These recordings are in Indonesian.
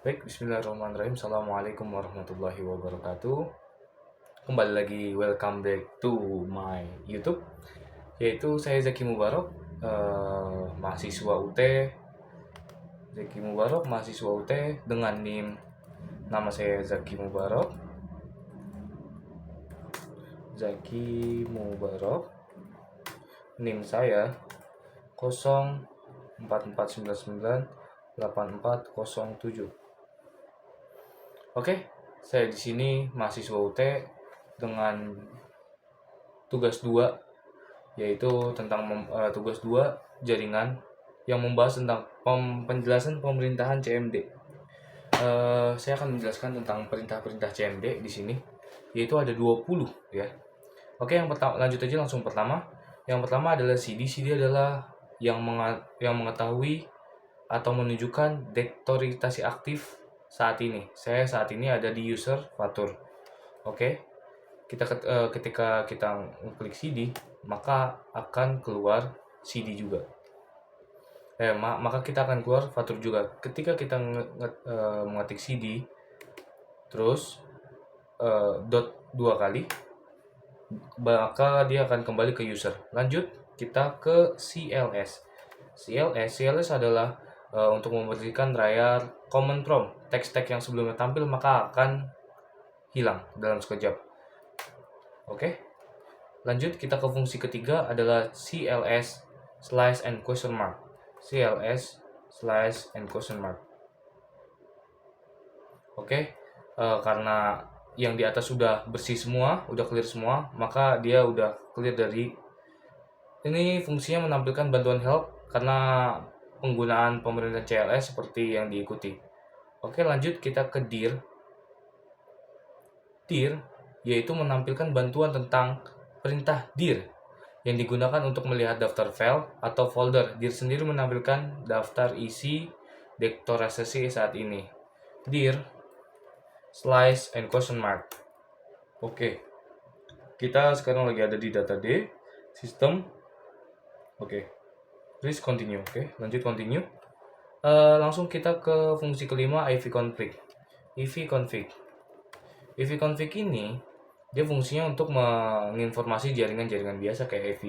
Baik, bismillahirrahmanirrahim. Assalamualaikum warahmatullahi wabarakatuh. Kembali lagi, welcome back to my YouTube. Yaitu saya Zaki Mubarok, mahasiswa UT. Zaki Mubarok, mahasiswa UT dengan NIM. Nama saya Zaki Mubarok. Zaki Mubarok. NIM saya 0449984407. Oke, saya di sini mahasiswa UT dengan tugas 2, yaitu tentang tugas 2 jaringan yang membahas tentang penjelasan pemerintahan CMD. Saya akan menjelaskan tentang perintah-perintah CMD di sini, yaitu ada 20 ya. Oke, yang pertama lanjut aja langsung pertama. Yang pertama adalah CD. CD adalah yang mengetahui atau menunjukkan dektorisasi aktif saat ini. Saya saat ini ada di user Fatur. Oke. Ketika kita klik CD, maka akan keluar CD juga. Maka kita akan keluar Fatur juga. Ketika kita mengetik CD, terus dot 2 kali, maka dia akan kembali ke user. Lanjut, kita ke CLS. CLS adalah untuk membersihkan layar command prompt. Teks-teks yang sebelumnya tampil maka akan hilang dalam sekejap. Oke. Lanjut, kita ke fungsi ketiga adalah CLS slash and question mark. CLS slash and question mark. Oke. Karena yang di atas sudah bersih semua, udah clear semua, maka dia udah clear dari ini. Fungsinya menampilkan bantuan help karena penggunaan pemerintahan CLS seperti yang diikuti. Oke, lanjut kita ke dir. Dir yaitu menampilkan bantuan tentang perintah dir yang digunakan untuk melihat daftar file atau folder. Dir sendiri menampilkan daftar isi dektorisasi saat ini. Dir slice and question mark. Oke. Kita sekarang lagi ada di data D, sistem. Oke. Please continue. Oke, lanjut continue. Langsung kita ke fungsi kelima, IV config. IV config. IV config ini dia fungsinya untuk menginformasi jaringan-jaringan biasa kayak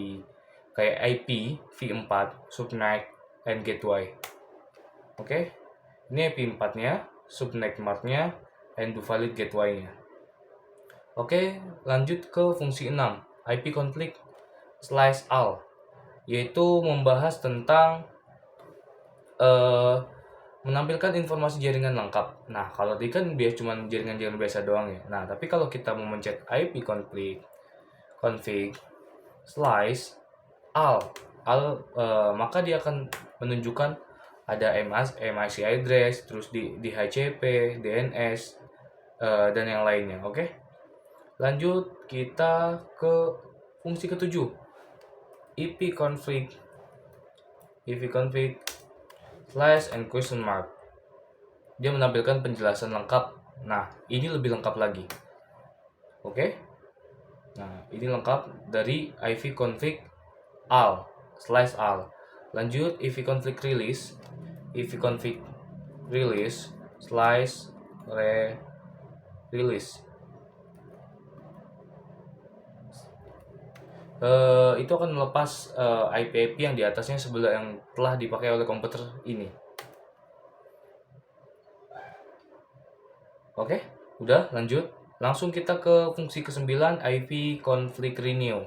IP v4, subnet, and gateway. Oke. Ini IP 4-nya, subnet 4-nya, and do valid gateway-nya. Oke, lanjut ke fungsi 6, IP config slash all, yaitu membahas tentang menampilkan informasi jaringan lengkap. Nah, kalau tadi kan cuma jaringan-jaringan biasa doang ya. Nah, tapi kalau kita mau mencet IP config slice all, maka dia akan menunjukkan ada MIC address, terus di DHCP, DNS, dan yang lainnya. Oke. Lanjut kita ke fungsi ketujuh, IP config slash and question mark. Dia menampilkan penjelasan lengkap. Nah, ini lebih lengkap lagi. Oke. Nah, ini lengkap dari IV config all slash all. Lanjut IV config release slash release. Itu akan melepas IP yang di atasnya sebelum yang telah dipakai oleh komputer ini. Oke, udah lanjut. Langsung kita ke fungsi ke-9, IV config renew.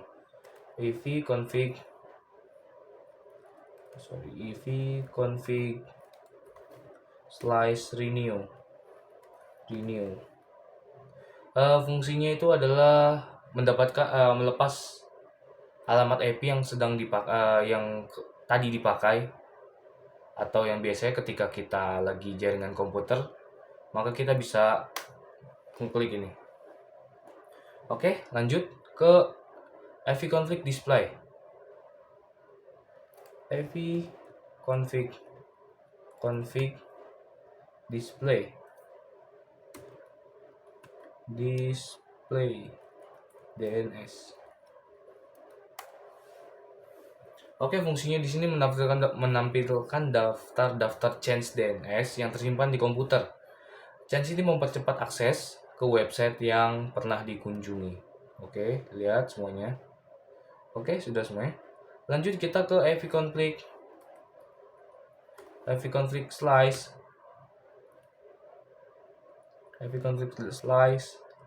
IV config slash renew. Fungsinya itu adalah mendapatkan melepas alamat IP yang sedang yang tadi dipakai, atau yang biasanya ketika kita lagi jaringan komputer, maka kita bisa klik ini. Oke, lanjut ke IV config display. IV config display DNS. Oke, fungsinya di sini menampilkan daftar change DNS yang tersimpan di komputer. Chance ini mempercepat akses ke website yang pernah dikunjungi. Oke, lihat semuanya. Oke, sudah semuanya. Lanjut kita ke AV config slice,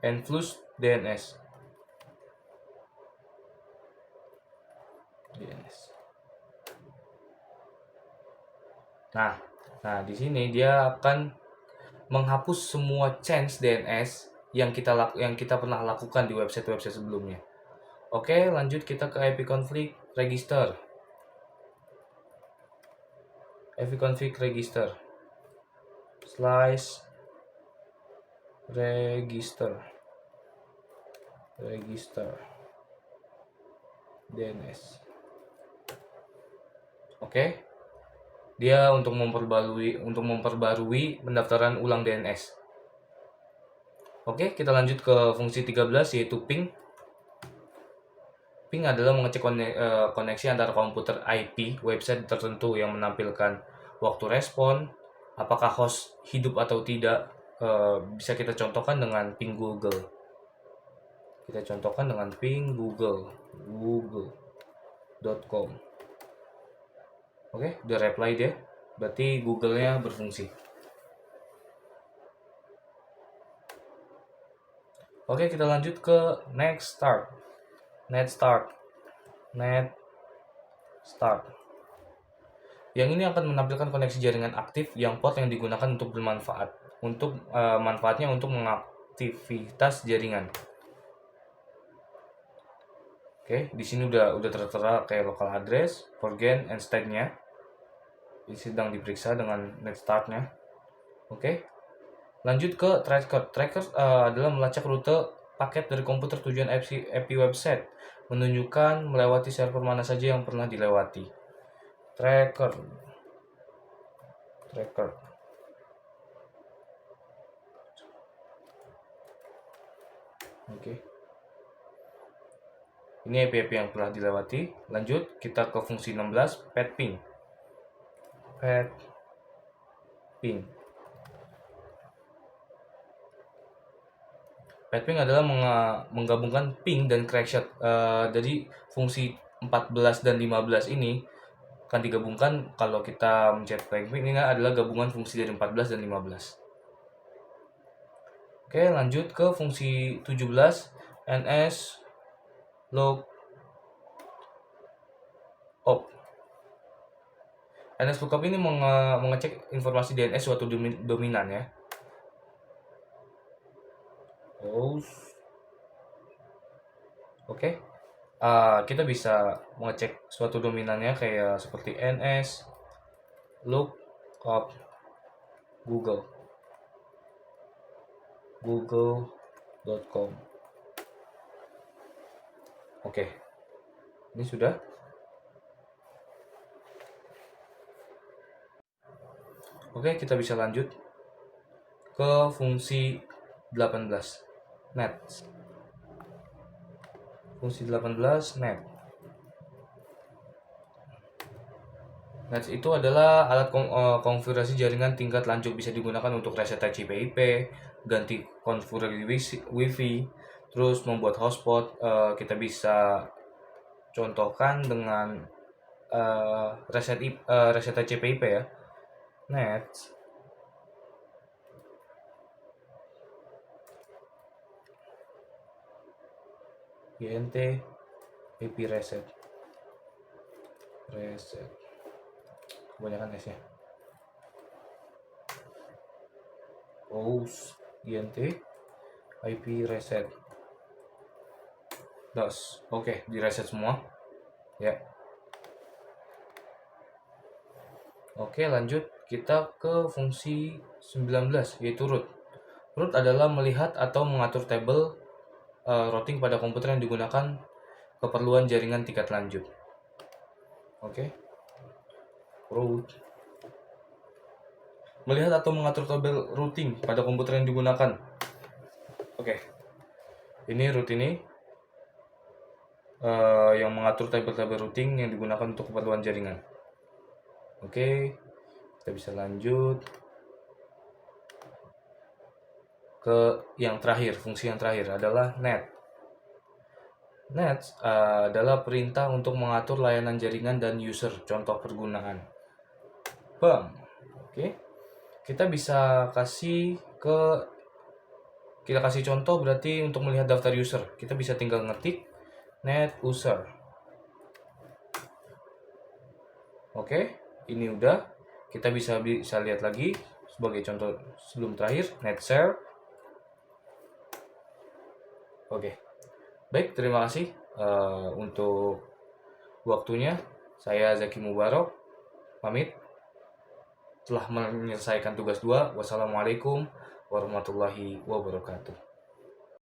and flush DNS. Nah, di sini dia akan menghapus semua change DNS yang kita pernah lakukan di website-website sebelumnya. Oke, lanjut kita ke ipconfig register. ipconfig register slice register DNS. Oke. Dia untuk memperbarui pendaftaran ulang DNS. Oke, kita lanjut ke fungsi 13 yaitu ping. Ping adalah mengecek koneksi antara komputer IP website tertentu yang menampilkan waktu respon, apakah host hidup atau tidak. Bisa kita contohkan dengan ping Google. Kita contohkan dengan ping google.com. Oke, udah reply dia. Berarti Google-nya berfungsi. Oke, kita lanjut ke next start. Yang ini akan menampilkan koneksi jaringan aktif yang port yang digunakan untuk bermanfaat. Manfaatnya untuk mengaktivitas jaringan. Oke, di sini udah tertera kayak local address, forget and stack-nya. Ini sedang diperiksa dengan next start-nya. Oke. Lanjut ke tracker. Tracker adalah melacak rute paket dari komputer tujuan IP website, menunjukkan melewati server mana saja yang pernah dilewati. Tracker. Oke. Ini IP yang pernah dilewati. Lanjut kita ke fungsi 16, ping. Ping adalah menggabungkan ping dan crackshot. Jadi fungsi 14 dan 15 ini akan digabungkan kalau kita mencet ping. Ini adalah gabungan fungsi dari 14 dan 15. Oke, lanjut ke fungsi 17, ns lookup. ns lookup ini mengecek informasi DNS suatu dominan ya. Oke. Kita bisa mengecek suatu dominannya kayak seperti ns lookup google.com. Oke. Ini sudah. Oke, kita bisa lanjut ke fungsi 18, net. Fungsi 18, net. Net itu adalah alat konfigurasi jaringan tingkat lanjut, bisa digunakan untuk reset TCP/IP, ganti konfigurasi WiFi, terus membuat hotspot. Kita bisa contohkan dengan reset TCP/IP ya. Net GNT IP reset kebanyakan S nya. GNT IP reset DOS. Oke, di reset semua ya. Oke, lanjut kita ke fungsi 19 yaitu root. Root adalah melihat atau mengatur tabel routing pada komputer yang digunakan keperluan jaringan tingkat lanjut. Oke. Root. Melihat atau mengatur tabel routing pada komputer yang digunakan. Oke. Ini root ini yang mengatur tabel-tabel routing yang digunakan untuk keperluan jaringan. Oke. Kita bisa lanjut. ke yang terakhir, fungsi yang terakhir adalah net. Net adalah perintah untuk mengatur layanan jaringan dan user. Contoh pergunaan. Bam. Oke. Kita kasih contoh berarti untuk melihat daftar user. Kita bisa tinggal ngetik net user. Oke, ini udah. Kita bisa lihat lagi sebagai contoh sebelum terakhir net share. Oke. Baik, terima kasih untuk waktunya. Saya Zaki Mubarok, pamit. Telah menyelesaikan tugas 2. Wassalamualaikum warahmatullahi wabarakatuh.